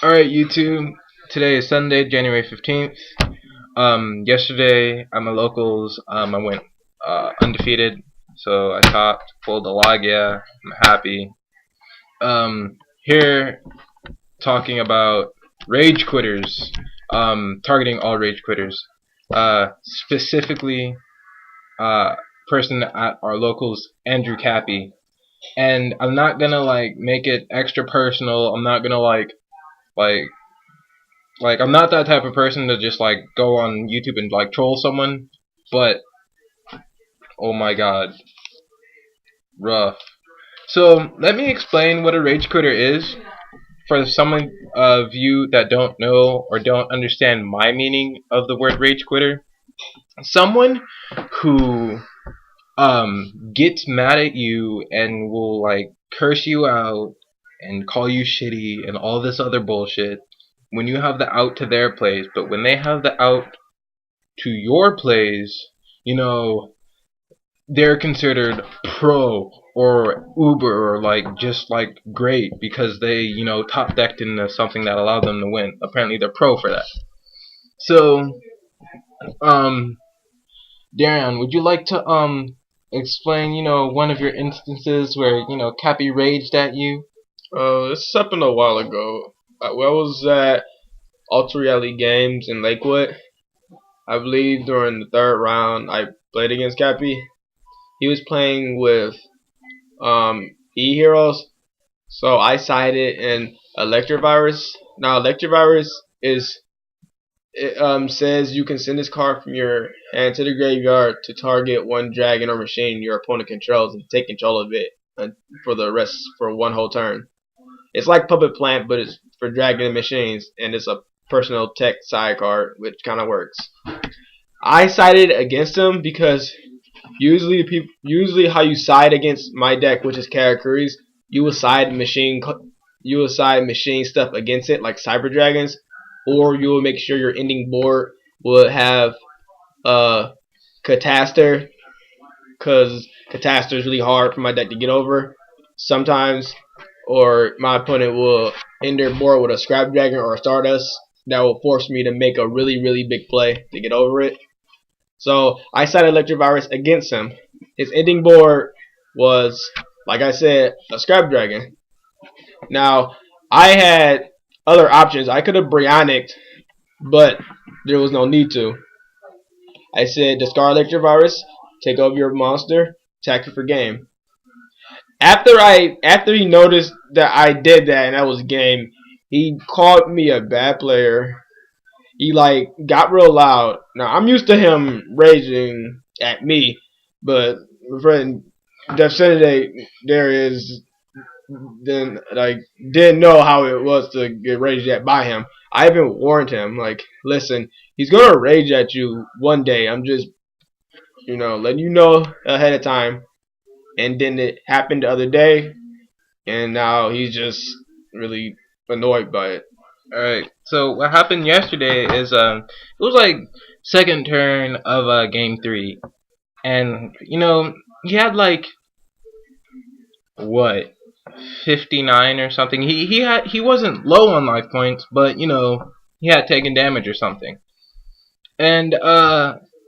Alright, YouTube. Today is Sunday, January 15th. Yesterday at my locals, I went undefeated. So I topped, pulled the log, yeah. I'm happy. Here talking about rage quitters. Targeting all rage quitters. Specifically, uh, person at our locals, Andrew Cappy. And I'm not gonna make it extra personal. I'm not gonna like I'm not that type of person to just go on YouTube and troll someone, but oh my god, rough. So let me explain what a rage quitter is for some of you that don't know or don't understand my meaning of the word rage quitter. Someone who gets mad at you and will curse you out and call you shitty and all this other bullshit when you have the out to their place, but when they have the out to your plays, you know, they're considered pro or uber or just great because they, top decked into something that allowed them to win. Apparently they're pro for that. So, um, Darian, would you like to explain, one of your instances where, Cappy raged at you? This happened a while ago. I was at Ultra Reality Games in Lakewood. I believe during the third round I played against Cappy. He was playing with E-Heroes, so I sided in Electrovirus. Now Electrovirus says you can send this card from your hand to the graveyard to target one dragon or machine your opponent controls and take control of it for one whole turn. It's like Puppet Plant, but it's for dragon and machines, and it's a personal tech side card, which kind of works. I sided against him because usually how you side against my deck, which is Karakuris, you will side machine stuff against it, like Cyber Dragons, or you will make sure your ending board will have Catastor, because Catastor is really hard for my deck to get over sometimes, or my opponent will end their board with a Scrap Dragon or a Stardust that will force me to make a really, really big play to get over it. So I sided Electrovirus against him. His ending board was, like I said, a Scrap Dragon. Now, I had other options. I could have Brionicked, but there was no need to. I said, discard Electrovirus, take over your monster, attack it for game. After he noticed that I did that and that was game, he called me a bad player. He got real loud. Now I'm used to him raging at me, but my friend Def there is then didn't know how it was to get raged at by him. I even warned him, listen, he's gonna rage at you one day. I'm just letting you know ahead of time. And then it happened the other day, and now he's just really annoyed by it. Alright, so what happened yesterday is it was second turn of game 3, and he had what, 59 or something. He wasn't low on life points, but he had taken damage or something. And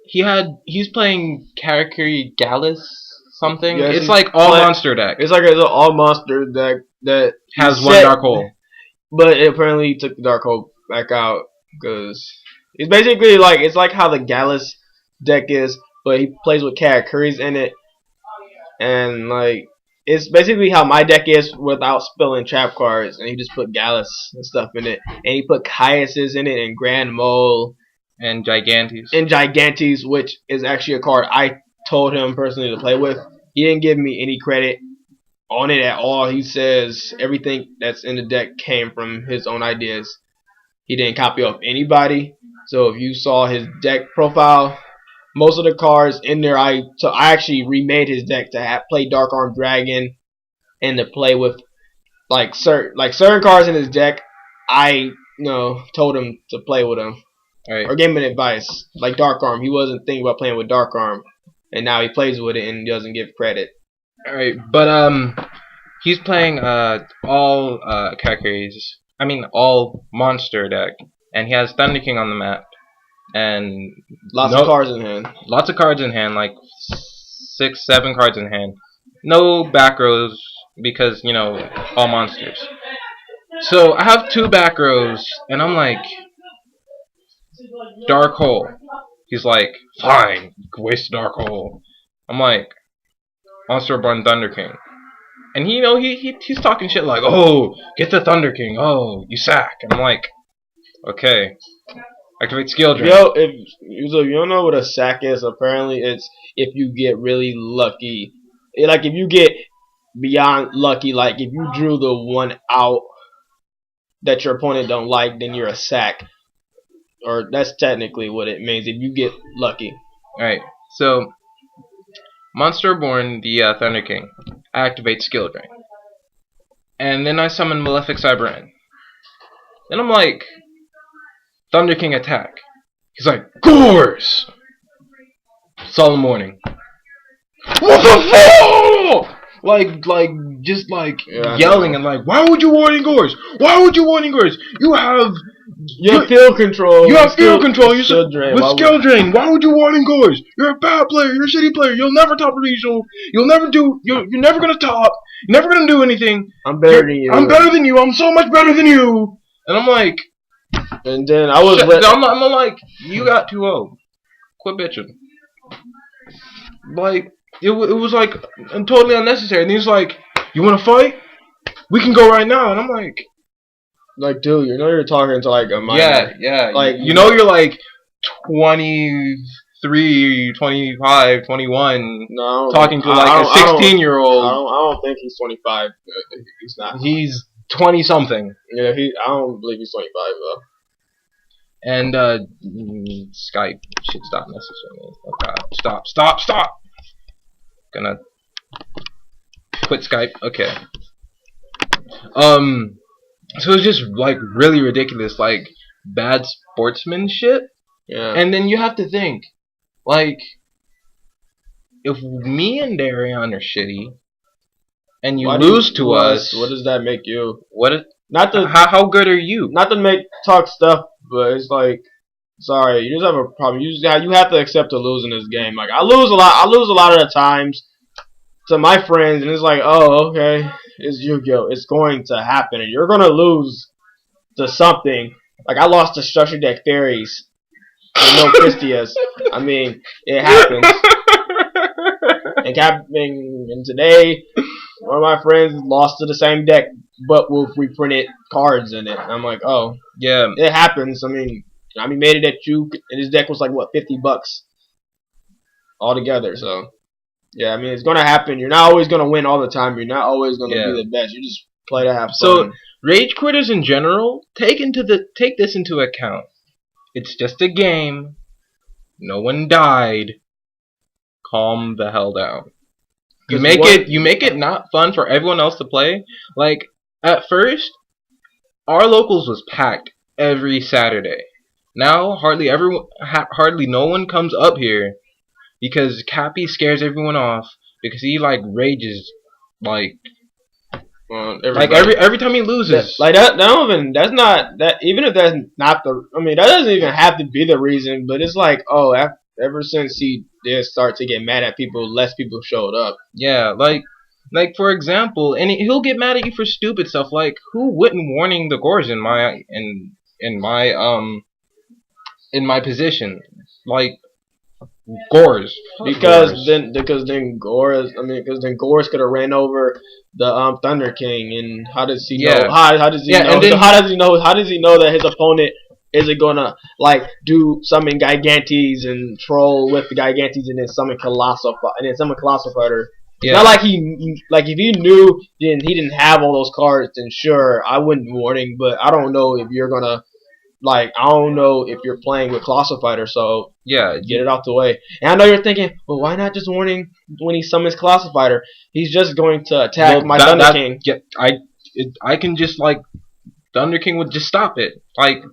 he's playing Karakuri Gallus something. Yes, it's like all monster deck. It's like an all monster deck that has one dark hole. But it apparently took the dark hole back out because it's basically it's like how the Gallus deck is, but he plays with Karakuris in it, and it's basically how my deck is without spilling trap cards, and he just put Gallus and stuff in it, and he put Caiuses in it, and Grand Mole, and Gigantes. Which is actually a card I told him personally to play with. He didn't give me any credit on it at all. He says everything that's in the deck came from his own ideas. He didn't copy off anybody. So if you saw his deck profile, most of the cards in there, I actually remade his deck to play Dark Arm Dragon and to play with certain cards in his deck. I told him to play with them. Right. Or gave him advice. Like Dark Arm, he wasn't thinking about playing with Dark Arm, and now he plays with it and doesn't give credit. Alright, but He's playing all Kakere's. I mean all monster deck, and he has Thunder King on the map, and Lots of cards in hand. Lots of cards in hand, like 6, 7 cards in hand. No back rows because all monsters. So I have 2 back rows, and I'm like, Dark Hole. He's like, fine, waste Dark Hole. I'm like, Monster Run Thunder King. And he's talking shit like, oh, get the Thunder King, oh, you sack. And I'm like, okay. Activate skill drain. Yo, if you don't know what a sack is, apparently it's if you get really lucky. Like if you get beyond lucky, like if you drew the one out that your opponent don't like, then you're a sack. Or that's technically what it means if you get lucky. Alright, so Monster Born, the Thunder King, activate skill drain. And then I summon Malefic Cyberan. Then I'm like, Thunder King attack. He's like, Gores! Solemn warning. What the fuck? Just yelling and like, why would you warning Gores? Why would you warning Gores? You have field control. You have field control. You skill drain. With skill drain. Why would you warning Gores? You're a bad player. You're a shitty player. You'll never top a regional. You'll never do. You're never gonna top. You're never gonna do anything. I'm better than you. I'm better than you. I'm so much better than you. And I'm like. And then I was. I'm like, you got 2-0. Quit bitching. Like it was like totally unnecessary. And he's like, you want to fight? We can go right now. And I'm like. Like, dude, you're talking to like a minor. Yeah. Like, you're like 23, 25, 21. No, talking to like a 16-year-old. I don't think he's 25. He's not. He's 20 something. Yeah, I don't believe he's 25 though. And Skype should stop messaging me. Oh god, stop. Gonna quit Skype. Okay. So it's just like really ridiculous, like bad sportsmanship. Yeah. And then you have to think, like, if me and Darion are shitty, and you lose to us, what does that make you? How good are you? Not to make talk stuff, but it's like, sorry, you just have a problem. You have to accept to lose in this game. Like I lose a lot. I lose a lot of the times to my friends, and it's like, oh, okay. It's Yu-Gi-Oh! It's going to happen, and you're gonna lose to something. Like I lost to structure deck fairies with no Christias. I mean, it happens. And today, one of my friends lost to the same deck, but with reprinted cards in it. And I'm like, oh, yeah, it happens. I mean, made it at you, and his deck was like what, $50 altogether. So. Yeah, I mean, it's going to happen. You're not always going to win all the time. You're not always going to be the best. You just play to have fun. So, rage quitters in general, take this into account. It's just a game. No one died. Calm the hell down. You make it not fun for everyone else to play. Like, at first, our locals was packed every Saturday. Now, hardly no one comes up here. Because Cappy scares everyone off because he like rages like every time he loses. Even if that's not the. I mean, that doesn't even have to be the reason. But it's like, oh, ever since he did start to get mad at people, less people showed up. Yeah, like for example, and he'll get mad at you for stupid stuff. Like who wouldn't warning the Gores in my position? Like. Gores. Because then Gores could have ran over the Thunder King, and how does he know? How does he know that his opponent isn't gonna like do summon Gigantes and troll with the Gigantes and then summon Colossal Fighter? It's not like if he knew then he didn't have all those cards, then sure I wouldn't warning, but I don't know if you're gonna. Like, I don't know if you're playing with Colossal Fighter, so yeah, get it out the way. And I know you're thinking, well, why not just warning when he summons Colossal Fighter? He's just going to attack my Thunder King. Yeah, I can just, like, Thunder King would just stop it. Like,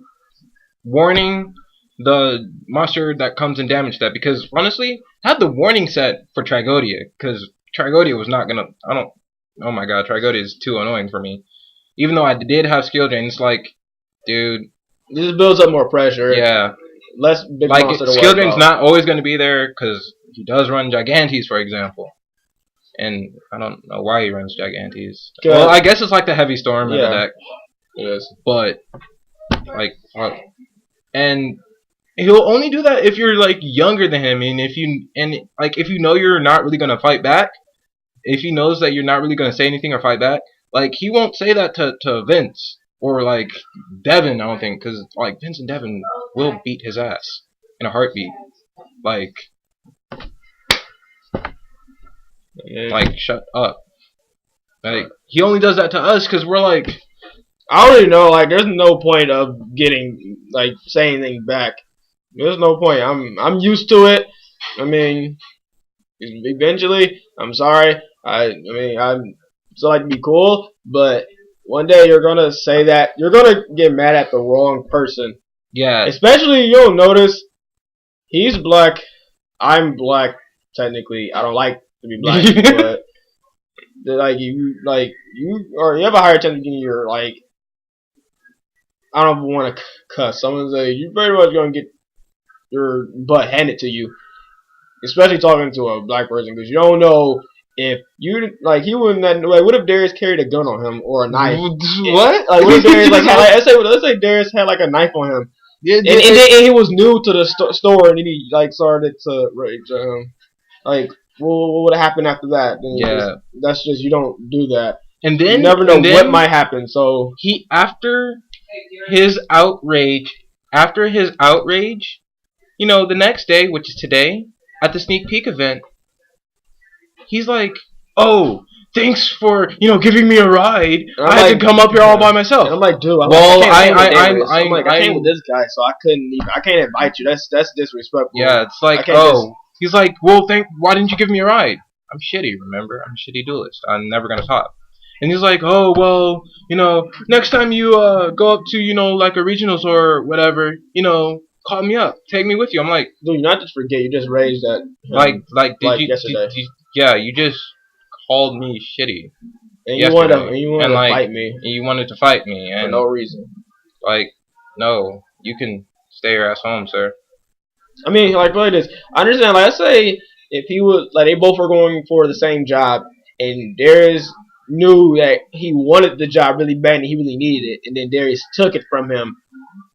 warning the monster that comes and damage that. Because, honestly, have the warning set for Tragodia. Because Tragodia was not going to, oh my god, Trigody is too annoying for me. Even though I did have skill drain, it's like, dude, this builds up more pressure. yeah. Less big Like, monster to skill worry drain's about. not always going to be there because he does run Gigantes, for example. And I don't know why he runs Gigantes. Well, I guess it's like the Heavy Storm in the deck. It is. But, like, fuck. And he'll only do that if you're, like, younger than him. And if you know you're not really going to fight back, if he knows that you're not really going to say anything or fight back, like, he won't say that to Vince. Or, like, Devin, I don't think. Because, like, Vince and Devin will beat his ass in a heartbeat. Like, shut up. Like, he only does that to us because we're like, I already know. Like, there's no point of getting like saying anything back. There's no point. I'm used to it. I mean, eventually, I'm sorry. I mean, I'm still like to be cool, but one day you're gonna say that. You're gonna get mad at the wrong person. yeah. Especially, you'll notice he's black. I'm black. Technically, I don't like to be black, but you have a higher chance of getting your like. I don't want to cuss. Someone say you're very much gonna get your butt handed to you, especially talking to a black person, because you don't know if you like he wouldn't. Like, what if Darius carried a gun on him or a knife? What? Like, what if Darius like let's say Darius had like a knife on him, and he was new to the store, and then he like started to rage him. Like, what would happen after that? Yeah, that's just you don't do that. And then you never know what might happen. So after his outrage, you know, the next day, which is today, at the sneak peek event, he's like, "Oh, thanks for giving me a ride. I had to come up here all by myself." And I'm like, dude, I came with this guy, so I can't invite you. That's disrespectful. Yeah, it's like, he's like, "Well, why didn't you give me a ride? I'm shitty, remember? I'm a shitty duelist. I'm never gonna top." And he's like, "Oh, well, next time you go up to, like a regionals or whatever, call me up, take me with you." I'm like, dude, you not just forget, you just raised that. Yesterday. You just called me shitty. And you wanted to fight me. And you wanted to fight me. And for no reason. Like, no, you can stay your ass home, sir. I mean, like, really this. I understand, like, let's say if he was, like, they both were going for the same job, and Darius knew that he wanted the job really bad and he really needed it, and then Darius took it from him,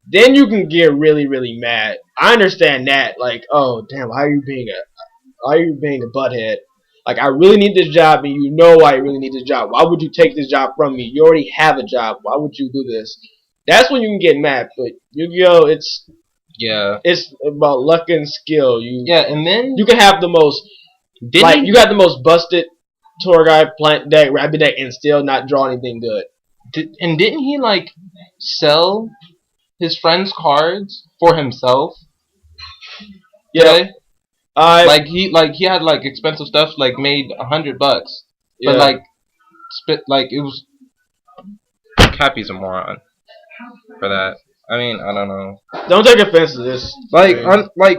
then you can get really, really mad. I understand that, like, oh, damn, why are you being a butthead? Like, I really need this job, and you know I really need this job. Why would you take this job from me? You already have a job. Why would you do this? That's when you can get mad. But Yu-Gi-Oh, it's about luck and skill. And then you can have the most you got the most busted tour guide, plant deck, rabbit deck, and still not draw anything good. Didn't he like sell his friend's cards for himself? Yeah. He had like expensive stuff like made $100, but it was Cappy's a moron for that. I mean, I don't know. Don't take offense to this.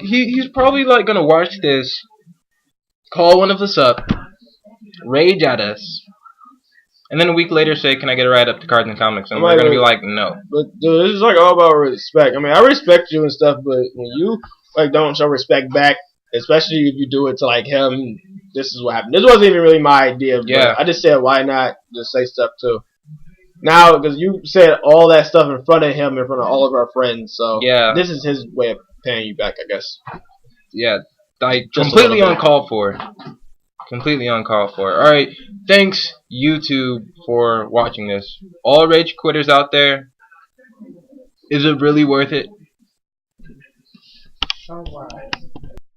He's probably like gonna watch this, call one of us up, rage at us, and then a week later say, "Can I get a ride up to Cards and Comics?" And we're gonna be like, "No." But dude, this is like all about respect. I mean, I respect you and stuff, but when you like don't show respect back, especially if you do it to like him, this is what happened. This wasn't even really my idea. But I just said, why not just say stuff too? Now, because you said all that stuff in front of him, in front of all of our friends, so this is his way of paying you back, I guess. Yeah, completely uncalled for. Completely uncalled for. Alright, thanks, YouTube, for watching this. All rage quitters out there, is it really worth it?